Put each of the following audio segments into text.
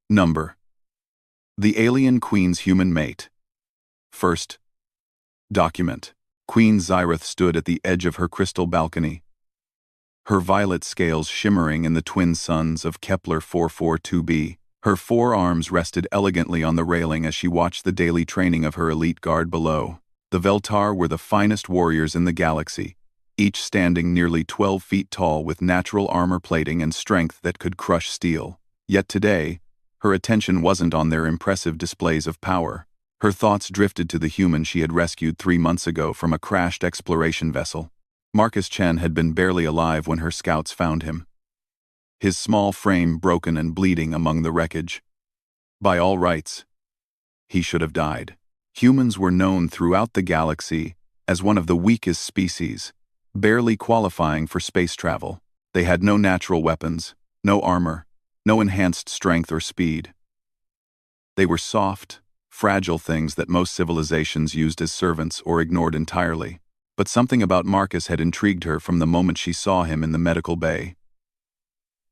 Number: the alien queen's human mate. First document. Queen Xyrath stood at the edge of her crystal balcony, her violet scales shimmering in the twin suns of Kepler 442b. Her forearms rested elegantly on the railing as she watched the daily training of her elite guard below. The Veltar were the finest warriors in the galaxy, each standing nearly 12 feet tall with natural armor plating and strength that could crush steel. Yet today, her attention wasn't on their impressive displays of power. Her thoughts drifted to the human she had rescued 3 months ago from a crashed exploration vessel. Marcus Chen had been barely alive when her scouts found him, his small frame broken and bleeding among the wreckage. By all rights, he should have died. Humans were known throughout the galaxy as one of the weakest species, barely qualifying for space travel. They had no natural weapons, no armor, no enhanced strength or speed. They were soft, fragile things that most civilizations used as servants or ignored entirely. But something about Marcus had intrigued her from the moment she saw him in the medical bay.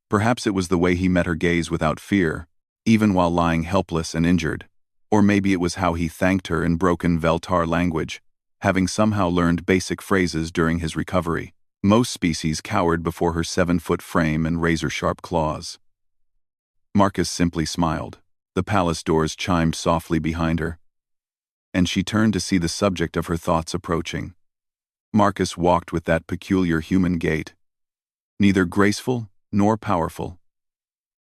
Perhaps it was the way he met her gaze without fear, even while lying helpless and injured. Or maybe it was how he thanked her in broken Veltar language, having somehow learned basic phrases during his recovery. Most species cowered before her 7-foot frame and razor-sharp claws. Marcus simply smiled. The palace doors chimed softly behind her, and she turned to see the subject of her thoughts approaching. Marcus walked with that peculiar human gait, neither graceful nor powerful,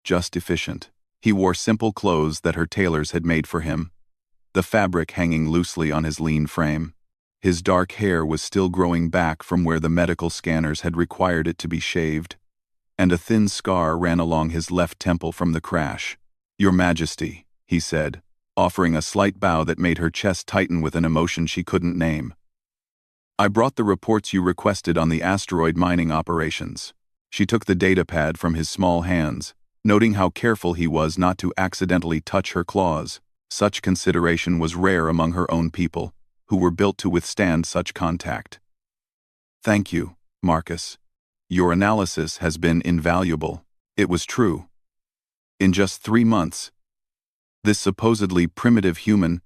just efficient. He wore simple clothes that her tailors had made for him, the fabric hanging loosely on his lean frame. His dark hair was still growing back from where the medical scanners had required it to be shaved, and a thin scar ran along his left temple from the crash. "Your Majesty," he said, offering a slight bow that made her chest tighten with an emotion she couldn't name. "I brought the reports you requested on the asteroid mining operations." She took the datapad from his small hands, noting how careful he was not to accidentally touch her claws. Such consideration was rare among her own people, who were built to withstand such contact. "Thank you, Marcus. Your analysis has been invaluable." It was true. In just 3 months, this supposedly primitive human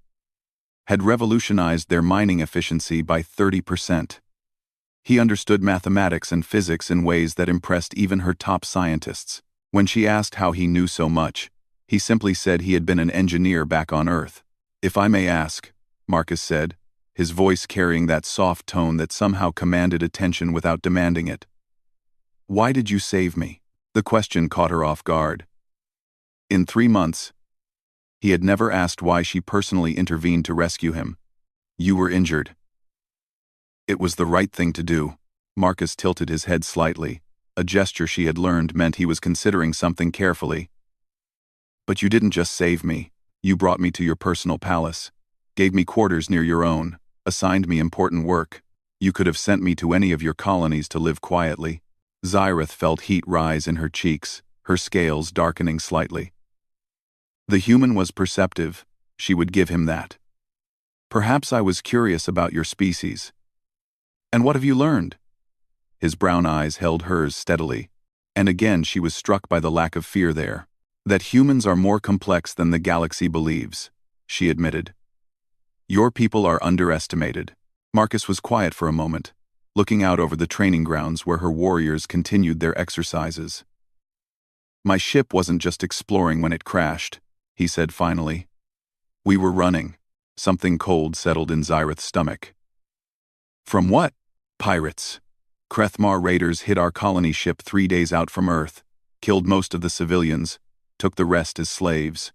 had revolutionized their mining efficiency by 30%. He understood mathematics and physics in ways that impressed even her top scientists. When she asked how he knew so much, he simply said he had been an engineer back on Earth. "If I may ask," Marcus said, his voice carrying that soft tone that somehow commanded attention without demanding it. "Why did you save me?" The question caught her off guard. In 3 months, he had never asked why she personally intervened to rescue him. "You were injured." It was the right thing to do. Marcus tilted his head slightly. A gesture she had learned meant he was considering something carefully. "But you didn't just save me. You brought me to your personal palace, gave me quarters near your own, assigned me important work. You could have sent me to any of your colonies to live quietly." Xyrath felt heat rise in her cheeks, her scales darkening slightly. The human was perceptive. She would give him that. "Perhaps I was curious about your species." "And what have you learned?" His brown eyes held hers steadily, and again she was struck by the lack of fear there. "That humans are more complex than the galaxy believes," she admitted. "Your people are underestimated." Marcus was quiet for a moment, looking out over the training grounds where her warriors continued their exercises. "My ship wasn't just exploring when it crashed," he said finally. "We were running." Something cold settled in Xyrath's stomach. "From what?" "Pirates. Krethmar raiders hit our colony ship 3 days out from Earth, killed most of the civilians, took the rest as slaves."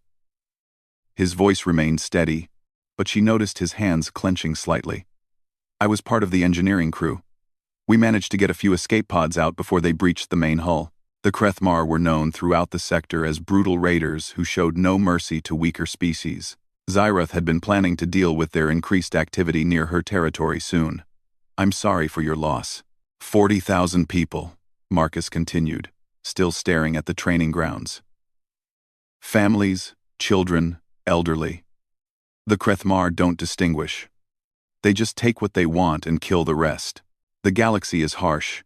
His voice remained steady, but she noticed his hands clenching slightly. "I was part of the engineering crew. We managed to get a few escape pods out before they breached the main hull." The Krethmar were known throughout the sector as brutal raiders who showed no mercy to weaker species. Xyrath had been planning to deal with their increased activity near her territory soon. "I'm sorry for your loss." 40,000 people, Marcus continued, still staring at the training grounds. "Families, children, elderly. The Krethmar don't distinguish. They just take what they want and kill the rest. The galaxy is harsh,"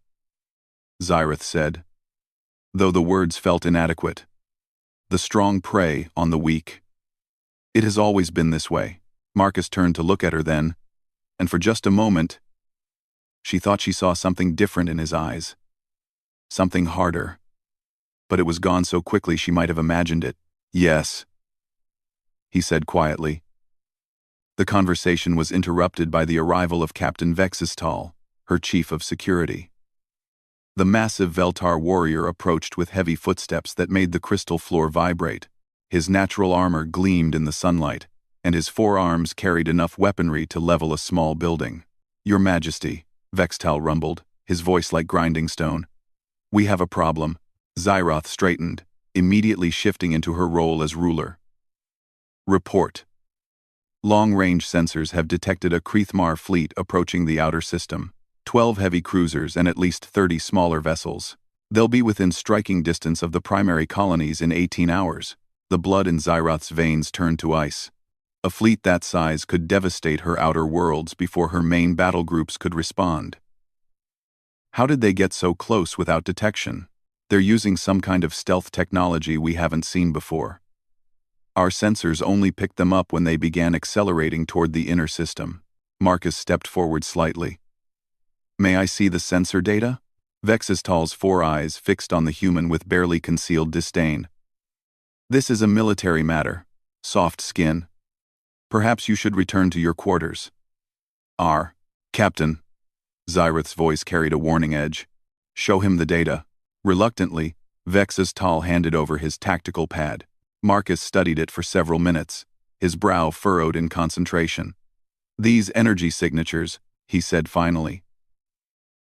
Xyrath said, though the words felt inadequate. The strong prey on the weak. It has always been this way. Marcus turned to look at her then, and for just a moment, she thought she saw something different in his eyes. Something harder. But it was gone so quickly she might have imagined it. "Yes," he said quietly. The conversation was interrupted by the arrival of Captain Vexistal, her chief of security. The massive Veltar warrior approached with heavy footsteps that made the crystal floor vibrate. His natural armor gleamed in the sunlight, and his forearms carried enough weaponry to level a small building. "Your Majesty," Vextal rumbled, his voice like grinding stone. "We have a problem." Xyroth straightened, immediately shifting into her role as ruler. "Report." Long-range sensors have detected a Krethmar fleet approaching the outer system. 12 heavy cruisers and at least 30 smaller vessels. They'll be within striking distance of the primary colonies in 18 hours. The blood in Xyroth's veins turned to ice. A fleet that size could devastate her outer worlds before her main battle groups could respond. How did they get so close without detection? They're using some kind of stealth technology we haven't seen before. Our sensors only picked them up when they began accelerating toward the inner system. Marcus stepped forward slightly. "May I see the sensor data?" Vexistal's four eyes fixed on the human with barely concealed disdain. "This is a military matter. Soft skin. Perhaps you should return to your quarters." Captain." Xyroth's voice carried a warning edge. "Show him the data." Reluctantly, Vexistal handed over his tactical pad. Marcus studied it for several minutes, his brow furrowed in concentration. "These energy signatures," he said finally.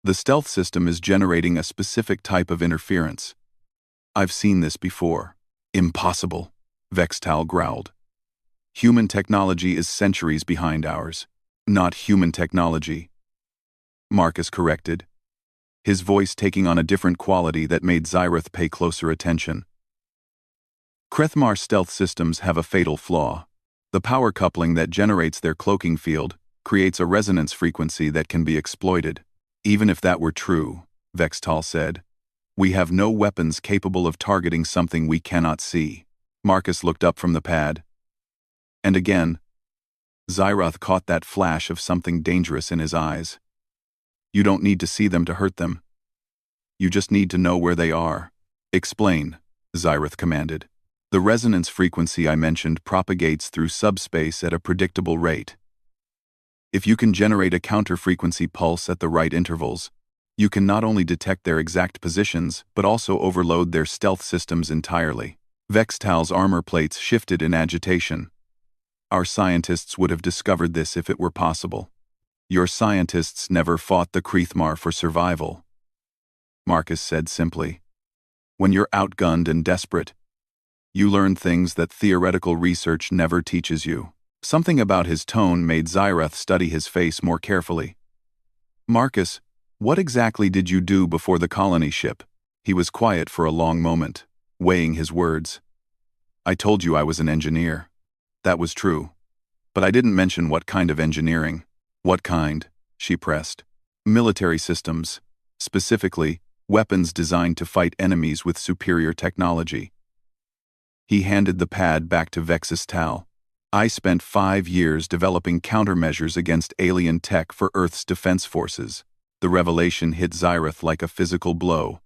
"The stealth system is generating a specific type of interference. I've seen this before." "Impossible," Vextal growled. "Human technology is centuries behind ours." "Not human technology," Marcus corrected, his voice taking on a different quality that made Xyroth pay closer attention. "Krethmar stealth systems have a fatal flaw. The power coupling that generates their cloaking field creates a resonance frequency that can be exploited. Even if that were true," Vextal said, "we have no weapons capable of targeting something we cannot see." Marcus looked up from the pad. And again, Xyroth caught that flash of something dangerous in his eyes. "You don't need to see them to hurt them. You just need to know where they are." "Explain," Xyroth commanded. "The resonance frequency I mentioned propagates through subspace at a predictable rate. If you can generate a counter-frequency pulse at the right intervals, you can not only detect their exact positions, but also overload their stealth systems entirely." Vextal's armor plates shifted in agitation. "Our scientists would have discovered this if it were possible." "Your scientists never fought the Krethmar for survival," Marcus said simply. "When you're outgunned and desperate, you learn things that theoretical research never teaches you." Something about his tone made Xyroth study his face more carefully. "Marcus, what exactly did you do before the colony ship?" He was quiet for a long moment, weighing his words. "I told you I was an engineer." That was true. But I didn't mention what kind of engineering. "What kind?" she pressed. "Military systems. Specifically, weapons designed to fight enemies with superior technology." He handed the pad back to Vexistal. "I spent 5 years developing countermeasures against alien tech for Earth's defense forces." The revelation hit Xyroth like a physical blow.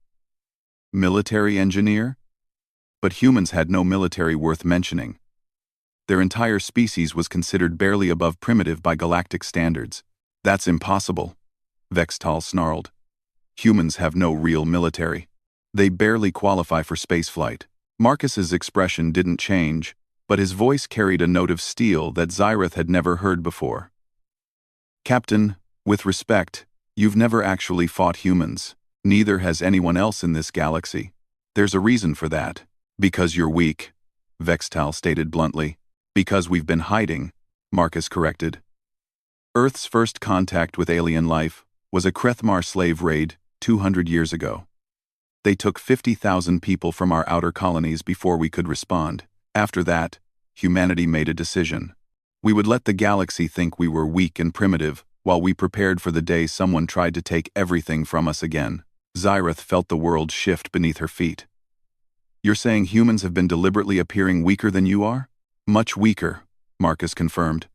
Military engineer? But humans had no military worth mentioning. Their entire species was considered barely above primitive by galactic standards. "That's impossible," Vextal snarled. "Humans have no real military. They barely qualify for spaceflight." Marcus's expression didn't change, but his voice carried a note of steel that Xyroth had never heard before. "Captain, with respect, you've never actually fought humans. Neither has anyone else in this galaxy. There's a reason for that." "Because you're weak," Vextal stated bluntly. "Because we've been hiding," Marcus corrected. Earth's first contact with alien life was a Krethmar slave raid 200 years ago. They took 50,000 people from our outer colonies before we could respond. After that, humanity made a decision. We would let the galaxy think we were weak and primitive while we prepared for the day someone tried to take everything from us again. Xyroth felt the world shift beneath her feet. You're saying humans have been deliberately appearing weaker than you are? Much weaker, Marcus confirmed.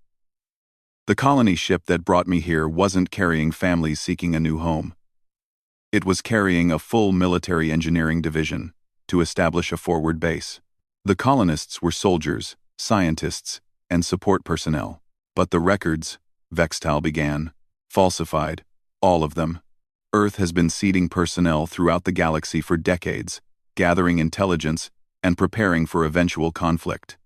The colony ship that brought me here wasn't carrying families seeking a new home. It was carrying a full military engineering division to establish a forward base. The colonists were soldiers, scientists, and support personnel. But the records, Vextal began, falsified, all of them. Earth has been seeding personnel throughout the galaxy for decades, gathering intelligence and preparing for eventual conflict.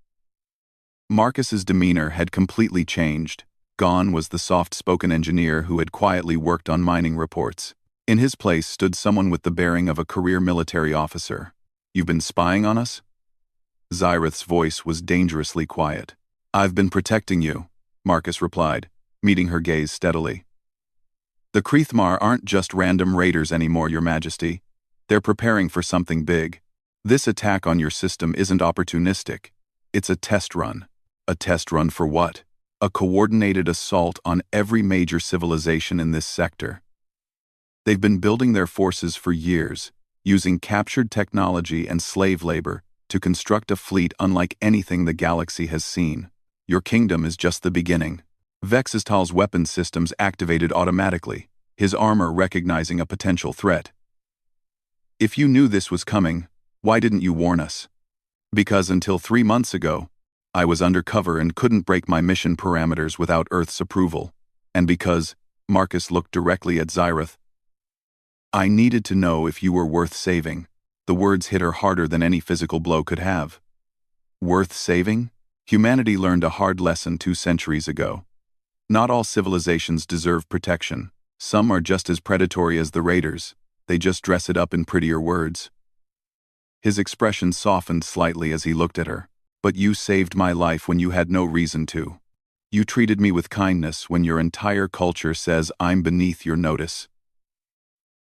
Marcus's demeanor had completely changed. Gone was the soft-spoken engineer who had quietly worked on mining reports. In his place stood someone with the bearing of a career military officer. "You've been spying on us?" Xyrath's voice was dangerously quiet. "I've been protecting you," Marcus replied, meeting her gaze steadily. "The Kreethmar aren't just random raiders anymore, Your Majesty. They're preparing for something big. This attack on your system isn't opportunistic. It's a test run. A test run for what? A coordinated assault on every major civilization in this sector. They've been building their forces for years, using captured technology and slave labor to construct a fleet unlike anything the galaxy has seen. Your kingdom is just the beginning." Vexistal's weapon systems activated automatically, his armor recognizing a potential threat. "If you knew this was coming, why didn't you warn us?" "Because until 3 months ago, I was undercover and couldn't break my mission parameters without Earth's approval. And because," Marcus looked directly at Xyrath, "I needed to know if you were worth saving." The words hit her harder than any physical blow could have. Worth saving? Humanity learned a hard lesson 2 centuries ago. Not all civilizations deserve protection. Some are just as predatory as the raiders. They just dress it up in prettier words. His expression softened slightly as he looked at her. "But you saved my life when you had no reason to. You treated me with kindness when your entire culture says I'm beneath your notice.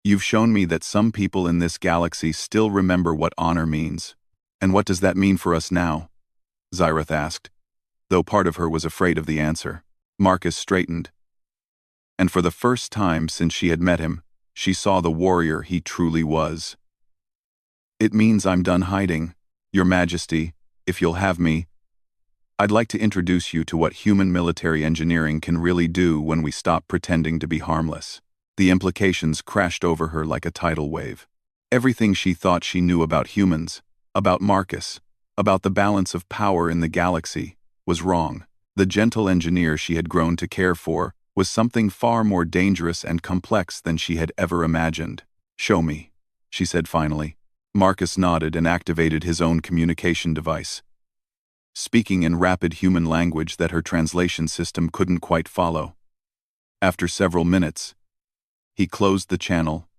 You've shown me that some people in this galaxy still remember what honor means. And what does that mean for us now?" Xyrath asked, though part of her was afraid of the answer. Marcus straightened. And for the first time since she had met him, she saw the warrior he truly was. "It means I'm done hiding, Your Majesty. If you'll have me, I'd like to introduce you to what human military engineering can really do when we stop pretending to be harmless." The implications crashed over her like a tidal wave. Everything she thought she knew about humans, about Marcus, about the balance of power in the galaxy, was wrong. The gentle engineer she had grown to care for was something far more dangerous and complex than she had ever imagined. "Show me," she said finally. Marcus nodded and activated his own communication device, speaking in rapid human language that her translation system couldn't quite follow. After several minutes, he closed the channel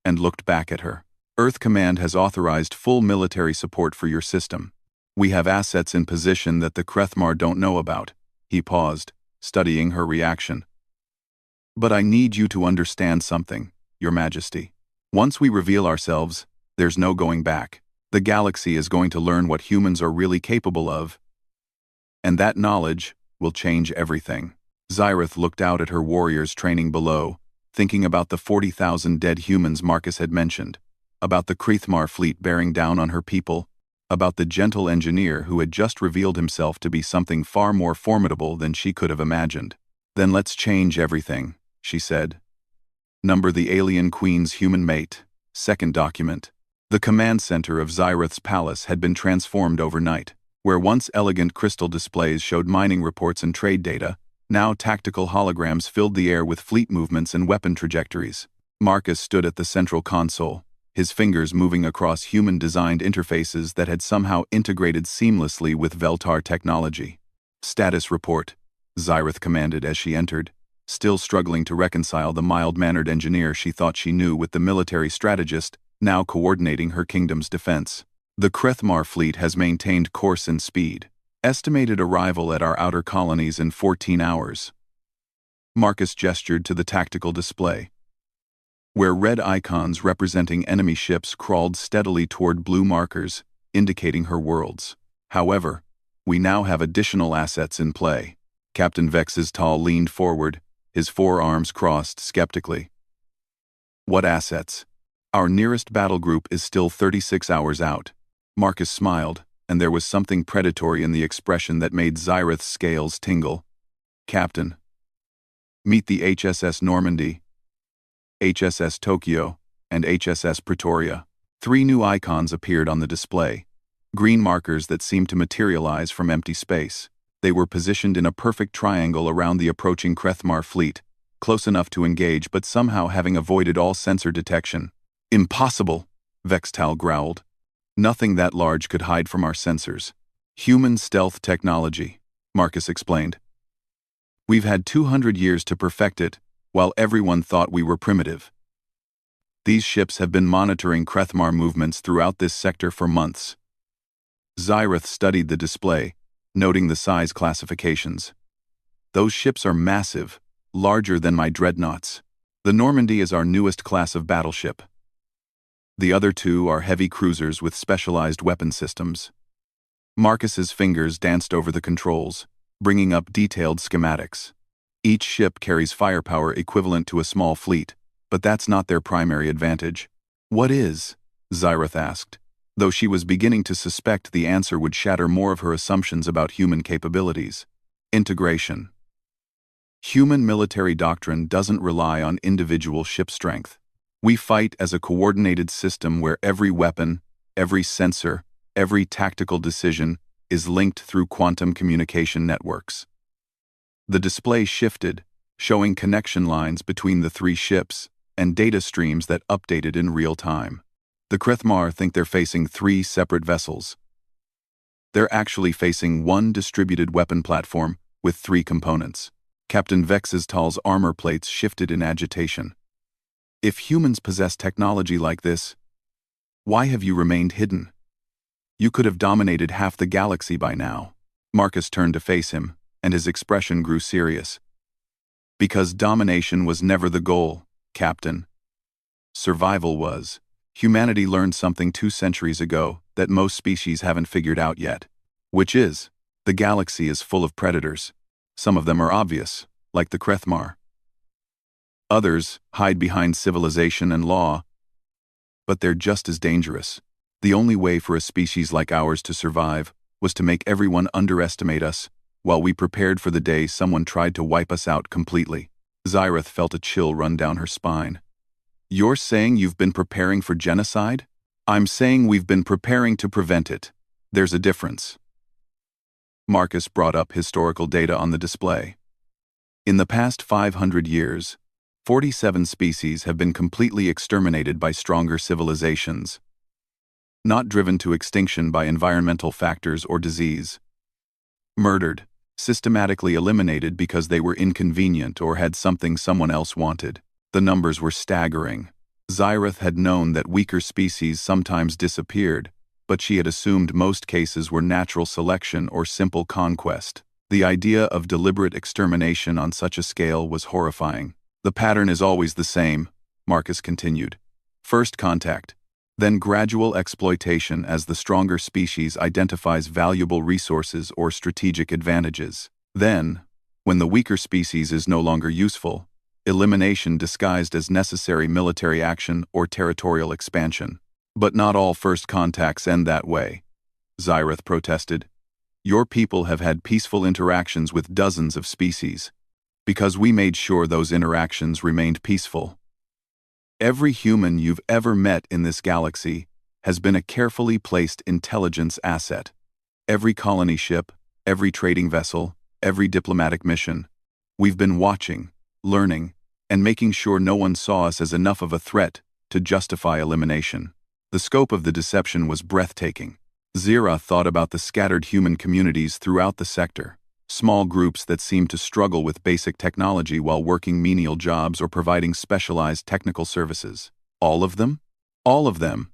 and looked back at her. "Earth Command has authorized full military support for your system. We have assets in position that the Kreethmar don't know about." He paused, studying her reaction. "But I need you to understand something, Your Majesty. Once we reveal ourselves, there's no going back. The galaxy is going to learn what humans are really capable of, and that knowledge will change everything." Xyrath looked out at her warriors training below, thinking about the 40,000 dead humans Marcus had mentioned, about the Kreethmar fleet bearing down on her people, about the gentle engineer who had just revealed himself to be something far more formidable than she could have imagined. "Then let's change everything," she said. "Number the alien queen's human mate." Second document. The command center of Xyrath's palace had been transformed overnight. Where once elegant crystal displays showed mining reports and trade data, now tactical holograms filled the air with fleet movements and weapon trajectories. Marcus stood at the central console, his fingers moving across human-designed interfaces that had somehow integrated seamlessly with Veltar technology. "Status report," Xyrath commanded as she entered, still struggling to reconcile the mild-mannered engineer she thought she knew with the military strategist now coordinating her kingdom's defense. "The Kreethmar fleet has maintained course and speed. Estimated arrival at our outer colonies in 14 hours. Marcus gestured to the tactical display, where red icons representing enemy ships crawled steadily toward blue markers, indicating her worlds. "However, we now have additional assets in play." Captain Vexistal leaned forward, his forearms crossed skeptically. "What assets?" "Our nearest battle group is still 36 hours out. Marcus smiled, and there was something predatory in the expression that made Xyrith's scales tingle. Captain. Meet the HSS Normandy, HSS Tokyo, and HSS Pretoria. 3 new icons appeared on the display. Green markers that seemed to materialize from empty space. They were positioned in a perfect triangle around the approaching Krethmar fleet, close enough to engage but somehow having avoided all sensor detection. Impossible, Vextal growled. Nothing that large could hide from our sensors. Human stealth technology, Marcus explained. We've had 200 years to perfect it, while everyone thought we were primitive. These ships have been monitoring Krethmar movements throughout this sector for months. Xyrith studied the display, noting the size classifications. Those ships are massive, larger than my dreadnoughts. The Normandy is our newest class of battleship. The other 2 are heavy cruisers with specialized weapon systems. Marcus's fingers danced over the controls, bringing up detailed schematics. Each ship carries firepower equivalent to a small fleet, but that's not their primary advantage. What is? Xyrith asked, though she was beginning to suspect the answer would shatter more of her assumptions about human capabilities. Integration. Human military doctrine doesn't rely on individual ship strength. We fight as a coordinated system where every weapon, every sensor, every tactical decision is linked through quantum communication networks. The display shifted, showing connection lines between the 3 ships and data streams that updated in real time. The Krethmar think they're facing 3 separate vessels. They're actually facing one distributed weapon platform with 3 components. Captain Vextal's armor plates shifted in agitation. If humans possess technology like this, why have you remained hidden? You could have dominated half the galaxy by now. Marcus turned to face him, and his expression grew serious. Because domination was never the goal, Captain. Survival was. Humanity learned something 2 centuries ago that most species haven't figured out yet. Which is, the galaxy is full of predators. Some of them are obvious, like the Krethmar. Others hide behind civilization and law, but they're just as dangerous. The only way for a species like ours to survive was to make everyone underestimate us, while we prepared for the day someone tried to wipe us out completely. Xyrith felt a chill run down her spine. You're saying you've been preparing for genocide? I'm saying we've been preparing to prevent it. There's a difference. Marcus brought up historical data on the display. In the past 500 years, 47 species have been completely exterminated by stronger civilizations, not driven to extinction by environmental factors or disease. Murdered, systematically eliminated because they were inconvenient or had something someone else wanted. The numbers were staggering. Xyrith had known that weaker species sometimes disappeared, but she had assumed most cases were natural selection or simple conquest. The idea of deliberate extermination on such a scale was horrifying. The pattern is always the same, Marcus continued. First contact, then gradual exploitation as the stronger species identifies valuable resources or strategic advantages. Then, when the weaker species is no longer useful, elimination disguised as necessary military action or territorial expansion. But not all first contacts end that way, Xyrith protested. Your people have had peaceful interactions with dozens of species, because we made sure those interactions remained peaceful. Every human you've ever met in this galaxy has been a carefully placed intelligence asset. Every colony ship, every trading vessel, every diplomatic mission. We've been watching, learning, and making sure no one saw us as enough of a threat to justify elimination. The scope of the deception was breathtaking. Xyrith thought about the scattered human communities throughout the sector, small groups that seemed to struggle with basic technology while working menial jobs or providing specialized technical services. All of them? All of them.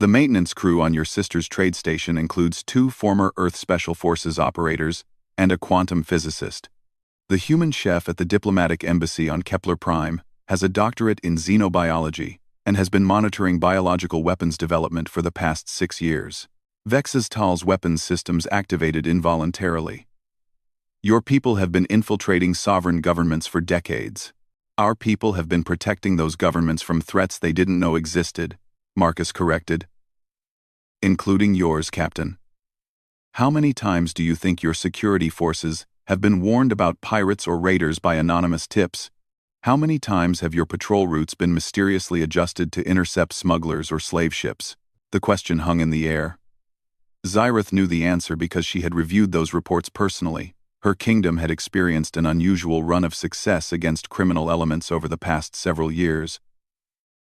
The maintenance crew on your sister's trade station includes 2 former Earth Special Forces operators and a quantum physicist. The human chef at the diplomatic embassy on Kepler Prime has a doctorate in xenobiology and has been monitoring biological weapons development for the past 6 years. Vextal's weapons systems activated involuntarily. Your people have been infiltrating sovereign governments for decades. Our people have been protecting those governments from threats they didn't know existed, Marcus corrected. Including yours, Captain. How many times do you think your security forces have been warned about pirates or raiders by anonymous tips? How many times have your patrol routes been mysteriously adjusted to intercept smugglers or slave ships? The question hung in the air. Xyrath knew the answer because she had reviewed those reports personally. Her kingdom had experienced an unusual run of success against criminal elements over the past several years,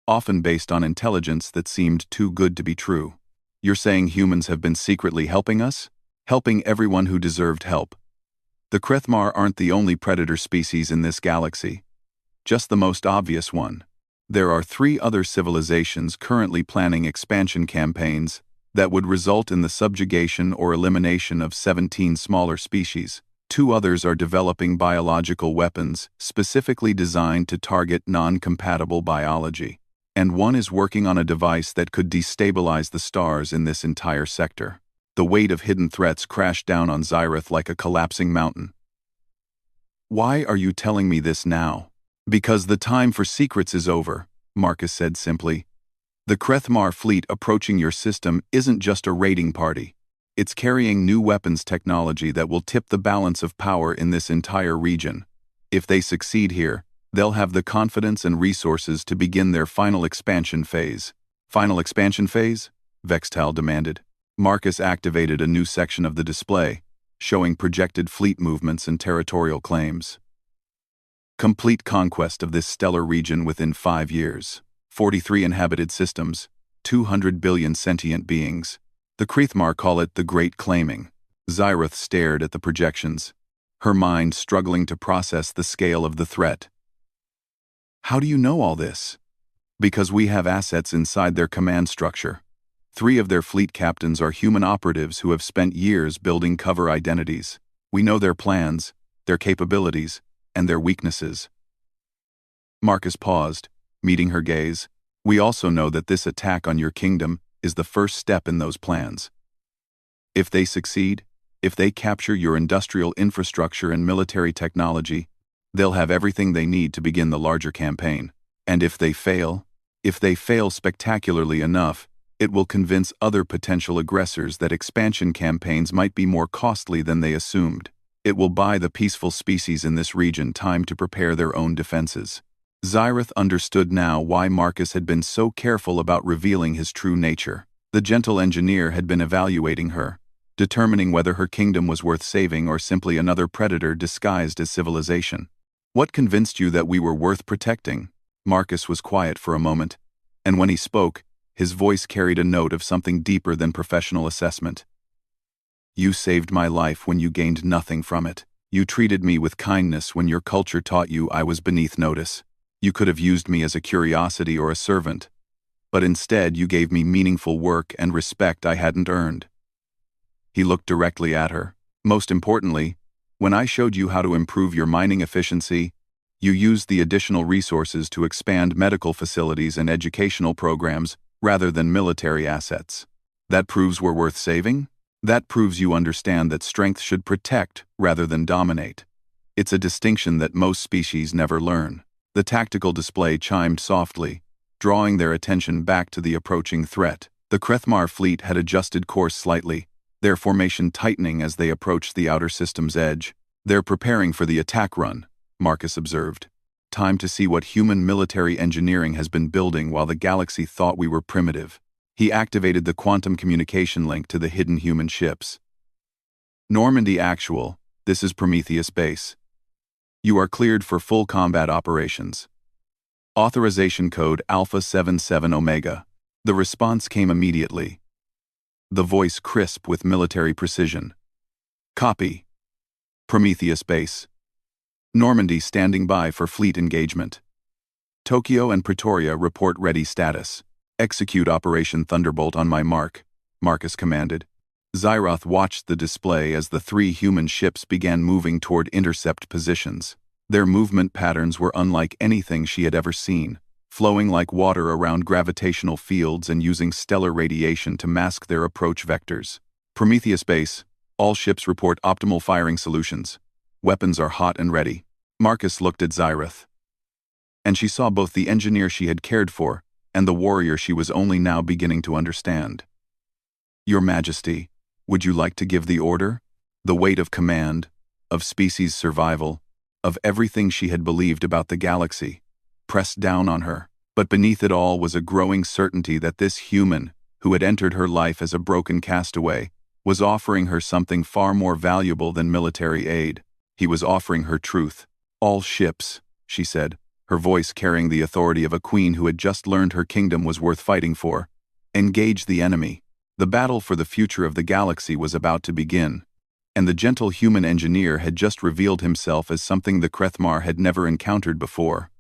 often based on intelligence that seemed too good to be true. You're saying humans have been secretly helping us? Helping everyone who deserved help. The Krethmar aren't the only predator species in this galaxy. Just the most obvious one. There are 3 other civilizations currently planning expansion campaigns that would result in the subjugation or elimination of 17 smaller species. 2 others are developing biological weapons specifically designed to target non-compatible biology. And 1 is working on a device that could destabilize the stars in this entire sector. The weight of hidden threats crashed down on Xyrath like a collapsing mountain. Why are you telling me this now? Because the time for secrets is over, Marcus said simply. The Krethmar fleet approaching your system isn't just a raiding party. It's carrying new weapons technology that will tip the balance of power in this entire region. If they succeed here, they'll have the confidence and resources to begin their final expansion phase. Final expansion phase? Vextal demanded. Marcus activated a new section of the display, showing projected fleet movements and territorial claims. Complete conquest of this stellar region within 5 years. 43 inhabited systems, 200 billion sentient beings. The Krethmar call it the Great Claiming. Xyrath stared at the projections, her mind struggling to process the scale of the threat. How do you know all this? Because we have assets inside their command structure. 3 of their fleet captains are human operatives who have spent years building cover identities. We know their plans, their capabilities, and their weaknesses. Marcus paused, meeting her gaze. We also know that this attack on your kingdom is the first step in those plans. If they succeed, if they capture your industrial infrastructure and military technology, they'll have everything they need to begin the larger campaign. And if they fail spectacularly enough, it will convince other potential aggressors that expansion campaigns might be more costly than they assumed. It will buy the peaceful species in this region time to prepare their own defenses. Xyrath understood now why Marcus had been so careful about revealing his true nature. The gentle engineer had been evaluating her, determining whether her kingdom was worth saving or simply another predator disguised as civilization. What convinced you that we were worth protecting? Marcus was quiet for a moment, and when he spoke, his voice carried a note of something deeper than professional assessment. You saved my life when you gained nothing from it. You treated me with kindness when your culture taught you I was beneath notice. You could have used me as a curiosity or a servant, but instead you gave me meaningful work and respect I hadn't earned. He looked directly at her. Most importantly, when I showed you how to improve your mining efficiency, you used the additional resources to expand medical facilities and educational programs rather than military assets. That proves we're worth saving? That proves you understand that strength should protect rather than dominate. It's a distinction that most species never learn. The tactical display chimed softly, drawing their attention back to the approaching threat. The Krethmar fleet had adjusted course slightly, their formation tightening as they approached the outer system's edge. They're preparing for the attack run, Marcus observed. Time to see what human military engineering has been building while the galaxy thought we were primitive. He activated the quantum communication link to the hidden human ships. Normandy Actual, this is Prometheus Base. You are cleared for full combat operations. Authorization code Alpha 77 Omega. The response came immediately. The voice crisp with military precision. Copy. Prometheus Base. Normandy standing by for fleet engagement. Tokyo and Pretoria report ready status. Execute Operation Thunderbolt on my mark, Marcus commanded. Xyrath watched the display as the 3 human ships began moving toward intercept positions. Their movement patterns were unlike anything she had ever seen, flowing like water around gravitational fields and using stellar radiation to mask their approach vectors. Prometheus Base, all ships report optimal firing solutions. Weapons are hot and ready. Marcus looked at Xyrath, and she saw both the engineer she had cared for and the warrior she was only now beginning to understand. Your Majesty, would you like to give the order? The weight of command, of species survival, of everything she had believed about the galaxy, pressed down on her. But beneath it all was a growing certainty that this human, who had entered her life as a broken castaway, was offering her something far more valuable than military aid. He was offering her truth. All ships, she said, her voice carrying the authority of a queen who had just learned her kingdom was worth fighting for. Engage the enemy. The battle for the future of the galaxy was about to begin, and the gentle human engineer had just revealed himself as something the Krethmar had never encountered before.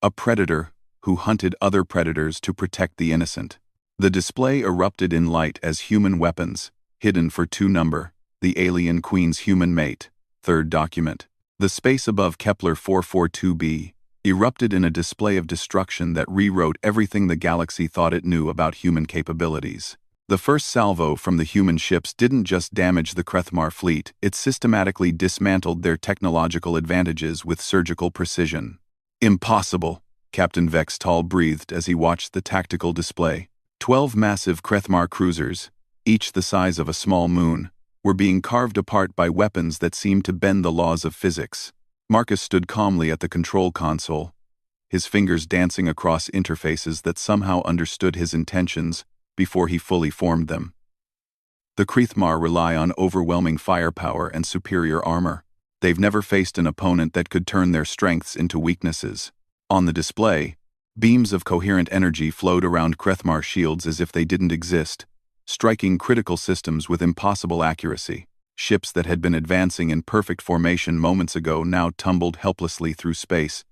A predator who hunted other predators to protect the innocent. The display erupted in light as human weapons, hidden for two number, the alien queen's human mate. Third document. The space above Kepler 442b erupted in a display of destruction that rewrote everything the galaxy thought it knew about human capabilities. The first salvo from the human ships didn't just damage the Krethmar fleet, it systematically dismantled their technological advantages with surgical precision. Impossible, Captain Vextal breathed as he watched the tactical display. 12 massive Krethmar cruisers, each the size of a small moon, were being carved apart by weapons that seemed to bend the laws of physics. Marcus stood calmly at the control console, his fingers dancing across interfaces that somehow understood his intentions before he fully formed them. The Krethmar rely on overwhelming firepower and superior armor. They've never faced an opponent that could turn their strengths into weaknesses. On the display, beams of coherent energy flowed around Krethmar shields as if they didn't exist, striking critical systems with impossible accuracy. Ships that had been advancing in perfect formation moments ago now tumbled helplessly through space,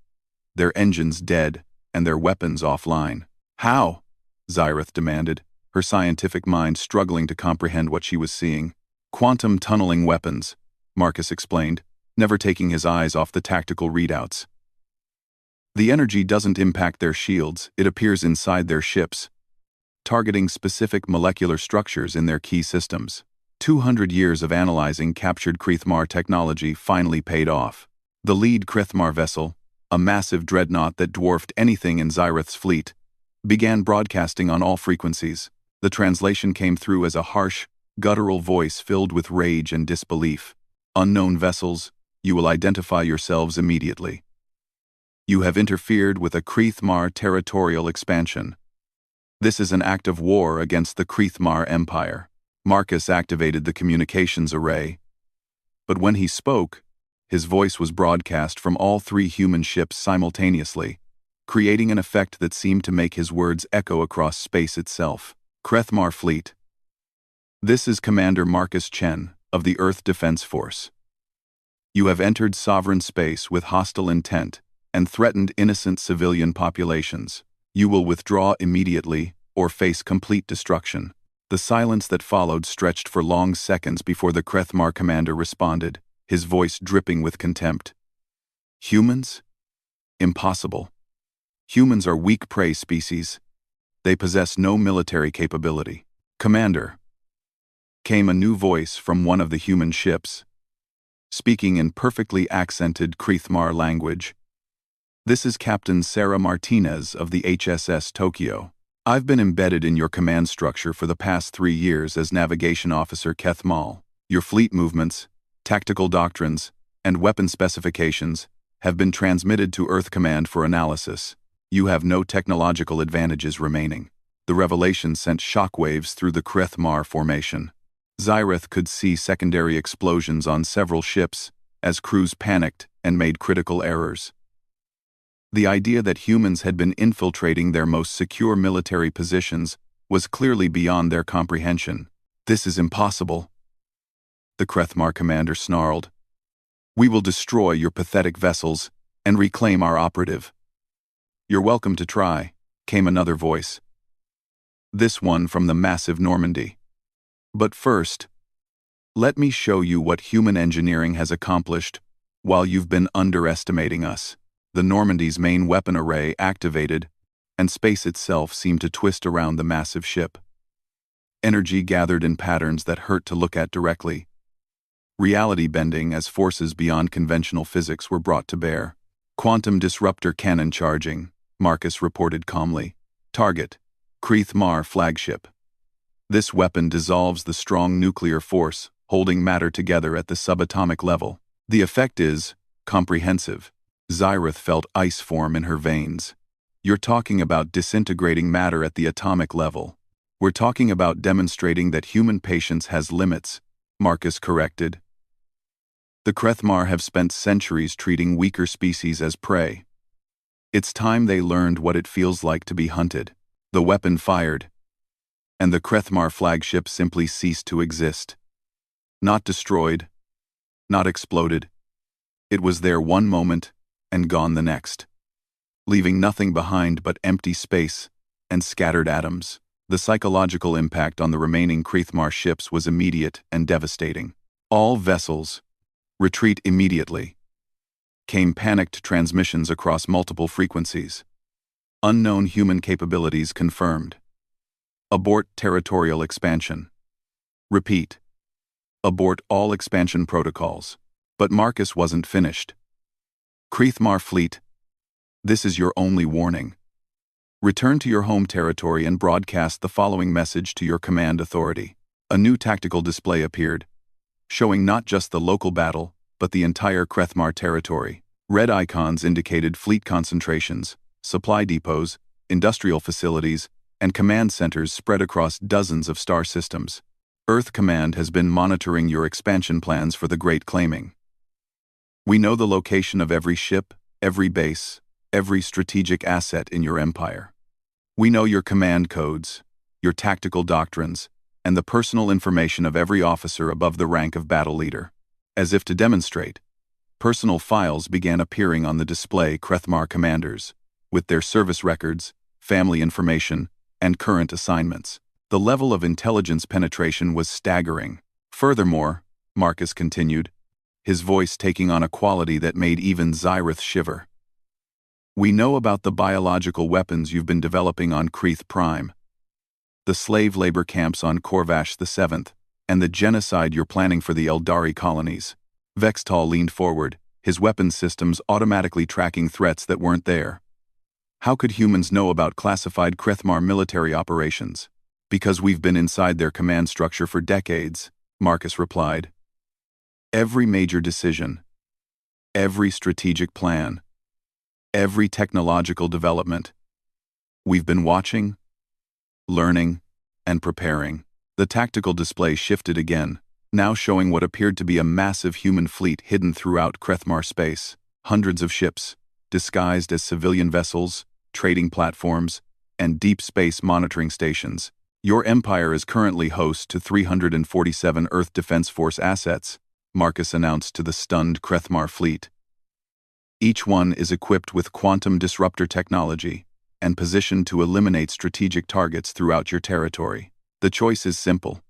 their engines dead and their weapons offline. How? Zyrith demanded, her scientific mind struggling to comprehend what she was seeing. Quantum tunneling weapons, Marcus explained, never taking his eyes off the tactical readouts. The energy doesn't impact their shields, it appears inside their ships, targeting specific molecular structures in their key systems. 200 years of analyzing captured Krethmar technology finally paid off. The lead Krethmar vessel, a massive dreadnought that dwarfed anything in Zyrith's fleet, began broadcasting on all frequencies. The translation came through as a harsh, guttural voice filled with rage and disbelief. Unknown vessels, you will identify yourselves immediately. You have interfered with a Krethmar territorial expansion. This is an act of war against the Krethmar Empire. Marcus activated the communications array, but when he spoke, his voice was broadcast from all three human ships simultaneously, creating an effect that seemed to make his words echo across space itself. Krethmar Fleet. This is Commander Marcus Chen of the Earth Defense Force. You have entered sovereign space with hostile intent and threatened innocent civilian populations. You will withdraw immediately or face complete destruction. The silence that followed stretched for long seconds before the Krethmar commander responded, his voice dripping with contempt. Humans? Impossible. Humans are weak prey species. They possess no military capability. Commander, came a new voice from one of the human ships, speaking in perfectly accented Krethmar language. This is Captain Sarah Martinez of the HSS Tokyo. I've been embedded in your command structure for the past 3 years as Navigation Officer Kethmal. Your fleet movements, tactical doctrines, and weapon specifications have been transmitted to Earth Command for analysis. You have no technological advantages remaining. The revelation sent shockwaves through the Krethmar formation. Zyrith could see secondary explosions on several ships as crews panicked and made critical errors. The idea that humans had been infiltrating their most secure military positions was clearly beyond their comprehension. This is impossible, the Krethmar commander snarled. We will destroy your pathetic vessels and reclaim our operative. You're welcome to try, came another voice. This one from the massive Normandy. But first, let me show you what human engineering has accomplished while you've been underestimating us. The Normandy's main weapon array activated, and space itself seemed to twist around the massive ship. Energy gathered in patterns that hurt to look at directly. Reality bending as forces beyond conventional physics were brought to bear. Quantum disruptor cannon charging, Marcus reported calmly. Target, Krethmar flagship. This weapon dissolves the strong nuclear force, holding matter together at the subatomic level. The effect is comprehensive. Xyrath felt ice form in her veins. You're talking about disintegrating matter at the atomic level. We're talking about demonstrating that human patience has limits, Marcus corrected. The Krethmar have spent centuries treating weaker species as prey. It's time they learned what it feels like to be hunted. The weapon fired, and the Krethmar flagship simply ceased to exist. Not destroyed, not exploded. It was there one moment and gone the next, leaving nothing behind but empty space and scattered atoms. The psychological impact on the remaining Krethmar ships was immediate and devastating. All vessels, retreat immediately, came panicked transmissions across multiple frequencies. Unknown human capabilities confirmed. Abort territorial expansion. Repeat. Abort all expansion protocols. But Marcus wasn't finished. Krethmar fleet, this is your only warning. Return to your home territory and broadcast the following message to your command authority. A new tactical display appeared, showing not just the local battle, but the entire Krethmar territory. Red icons indicated fleet concentrations, supply depots, industrial facilities, and command centers spread across dozens of star systems. Earth Command has been monitoring your expansion plans for the Great Claiming. We know the location of every ship, every base, every strategic asset in your empire. We know your command codes, your tactical doctrines, and the personal information of every officer above the rank of battle leader. As if to demonstrate, personal files began appearing on the display Krethmar commanders, with their service records, family information, and current assignments. The level of intelligence penetration was staggering. Furthermore, Marcus continued, his voice taking on a quality that made even Xyrath shiver. We know about the biological weapons you've been developing on Kreth Prime, the slave labor camps on Corvash VII, and the genocide you're planning for the Eldari colonies. Vextal leaned forward, his weapons systems automatically tracking threats that weren't there. How could humans know about classified Krethmar military operations? Because we've been inside their command structure for decades, Marcus replied. Every major decision, every strategic plan, every technological development. We've been watching, learning, and preparing. The tactical display shifted again, now showing what appeared to be a massive human fleet hidden throughout Krethmar space. Hundreds of ships, disguised as civilian vessels, trading platforms, and deep space monitoring stations. Your empire is currently host to 347 Earth Defense Force assets, Marcus announced to the stunned Krethmar fleet. Each one is equipped with quantum disruptor technology and positioned to eliminate strategic targets throughout your territory. The choice is simple.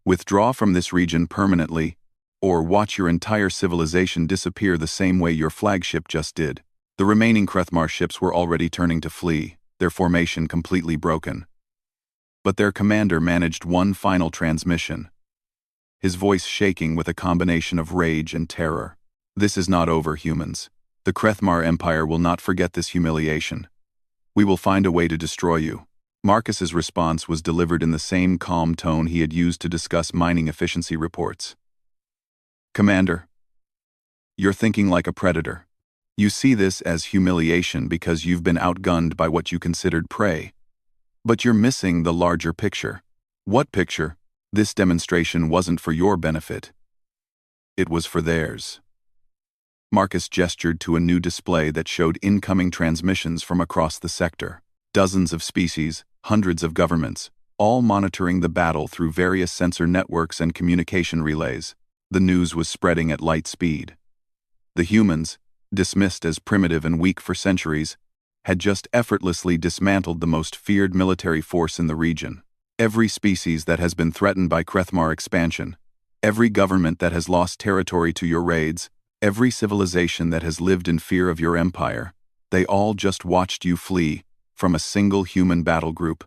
Withdraw from this region permanently, or watch your entire civilization disappear the same way your flagship just did. The remaining Krethmar ships were already turning to flee, their formation completely broken. But their commander managed one final transmission, his voice shaking with a combination of rage and terror. This is not over, humans. The Krethmar Empire will not forget this humiliation. We will find a way to destroy you. Marcus's response was delivered in the same calm tone he had used to discuss mining efficiency reports. Commander, you're thinking like a predator. You see this as humiliation because you've been outgunned by what you considered prey. But you're missing the larger picture. What picture? This demonstration wasn't for your benefit. It was for theirs. Marcus gestured to a new display that showed incoming transmissions from across the sector. Dozens of species, hundreds of governments, all monitoring the battle through various sensor networks and communication relays. The news was spreading at light speed. The humans, dismissed as primitive and weak for centuries, had just effortlessly dismantled the most feared military force in the region. Every species that has been threatened by Krethmar expansion, every government that has lost territory to your raids, every civilization that has lived in fear of your empire, they all just watched you flee from a single human battle group.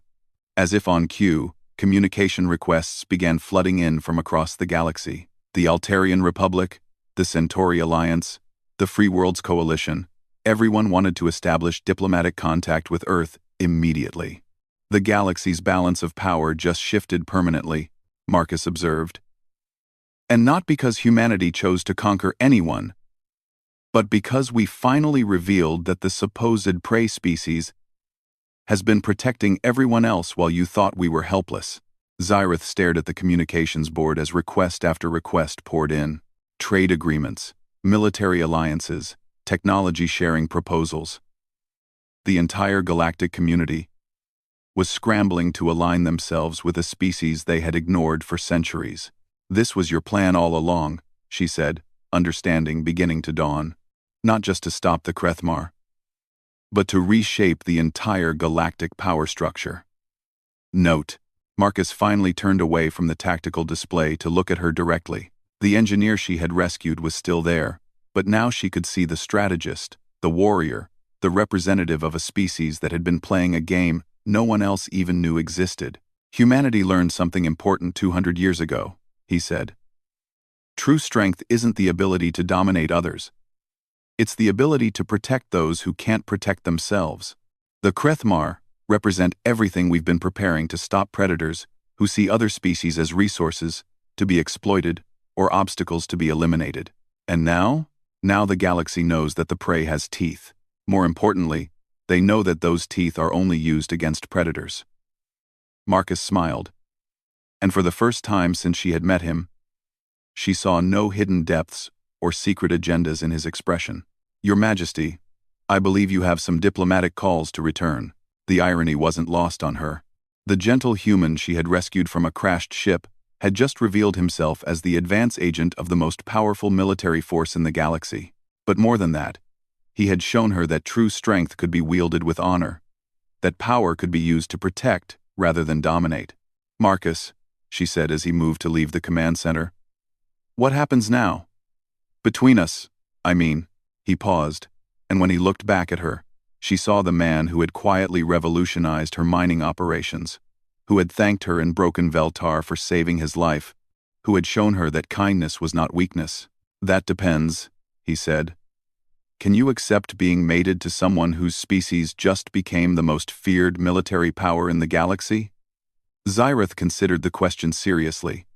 As if on cue, communication requests began flooding in from across the galaxy. The Altarian Republic, the Centauri Alliance, the Free Worlds Coalition, everyone wanted to establish diplomatic contact with Earth immediately. The galaxy's balance of power just shifted permanently, Marcus observed. And not because humanity chose to conquer anyone, but because we finally revealed that the supposed prey species has been protecting everyone else while you thought we were helpless. Xyrath stared at the communications board as request after request poured in. Trade agreements, military alliances, technology-sharing proposals. The entire galactic community was scrambling to align themselves with a species they had ignored for centuries. This was your plan all along, she said, understanding beginning to dawn. Not just to stop the Krethmar, but to reshape the entire galactic power structure. Note: Marcus finally turned away from the tactical display to look at her directly. The engineer she had rescued was still there, but now she could see the strategist, the warrior, the representative of a species that had been playing a game no one else even knew existed. Humanity learned something important 200 years ago, he said. True strength isn't the ability to dominate others. It's the ability to protect those who can't protect themselves. The Krethmar represent everything we've been preparing to stop predators who see other species as resources to be exploited or obstacles to be eliminated. And now the galaxy knows that the prey has teeth. More importantly, they know that those teeth are only used against predators. Marcus smiled, and for the first time since she had met him, she saw no hidden depths or secret agendas in his expression. Your Majesty, I believe you have some diplomatic calls to return. The irony wasn't lost on her. The gentle human she had rescued from a crashed ship had just revealed himself as the advance agent of the most powerful military force in the galaxy. But more than that, he had shown her that true strength could be wielded with honor, that power could be used to protect rather than dominate. Marcus, she said as he moved to leave the command center. What happens now? Between us, I mean. He paused, and when he looked back at her, she saw the man who had quietly revolutionized her mining operations, who had thanked her in broken Veltar for saving his life, who had shown her that kindness was not weakness. That depends, he said. Can you accept being mated to someone whose species just became the most feared military power in the galaxy? Xyrath considered the question seriously.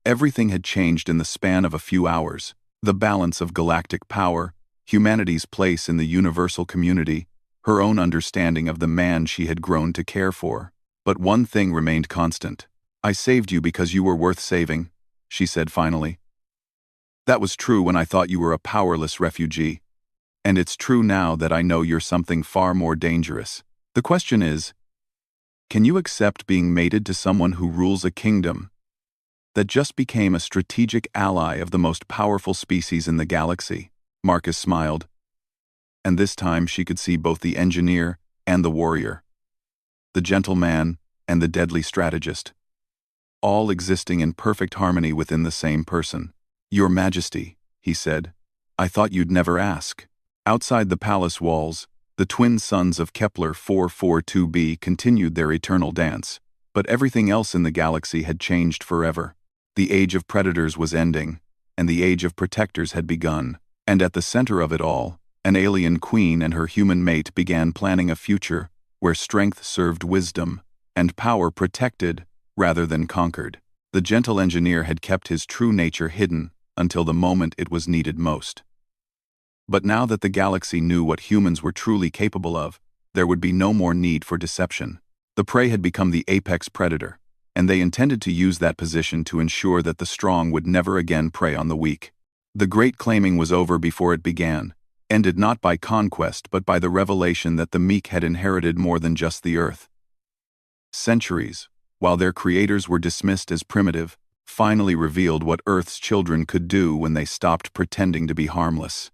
Everything had changed in the span of a few hours. The balance of galactic power, humanity's place in the universal community, her own understanding of the man she had grown to care for. But one thing remained constant. I saved you because you were worth saving, she said finally. That was true when I thought you were a powerless refugee. And it's true now that I know you're something far more dangerous. The question is, can you accept being mated to someone who rules a kingdom that just became a strategic ally of the most powerful species in the galaxy? Marcus smiled, and this time she could see both the engineer and the warrior, the gentle man and the deadly strategist, all existing in perfect harmony within the same person. Your Majesty, he said, I thought you'd never ask. Outside the palace walls, the twin sons of Kepler 442b continued their eternal dance, but everything else in the galaxy had changed forever. The age of predators was ending, and the age of protectors had begun. And at the center of it all, an alien queen and her human mate began planning a future where strength served wisdom, and power protected rather than conquered. The gentle engineer had kept his true nature hidden until the moment it was needed most. But now that the galaxy knew what humans were truly capable of, there would be no more need for deception. The prey had become the apex predator, and they intended to use that position to ensure that the strong would never again prey on the weak. The great claiming was over before it began, ended not by conquest but by the revelation that the meek had inherited more than just the earth. Centuries, while their creators were dismissed as primitive, finally revealed what Earth's children could do when they stopped pretending to be harmless.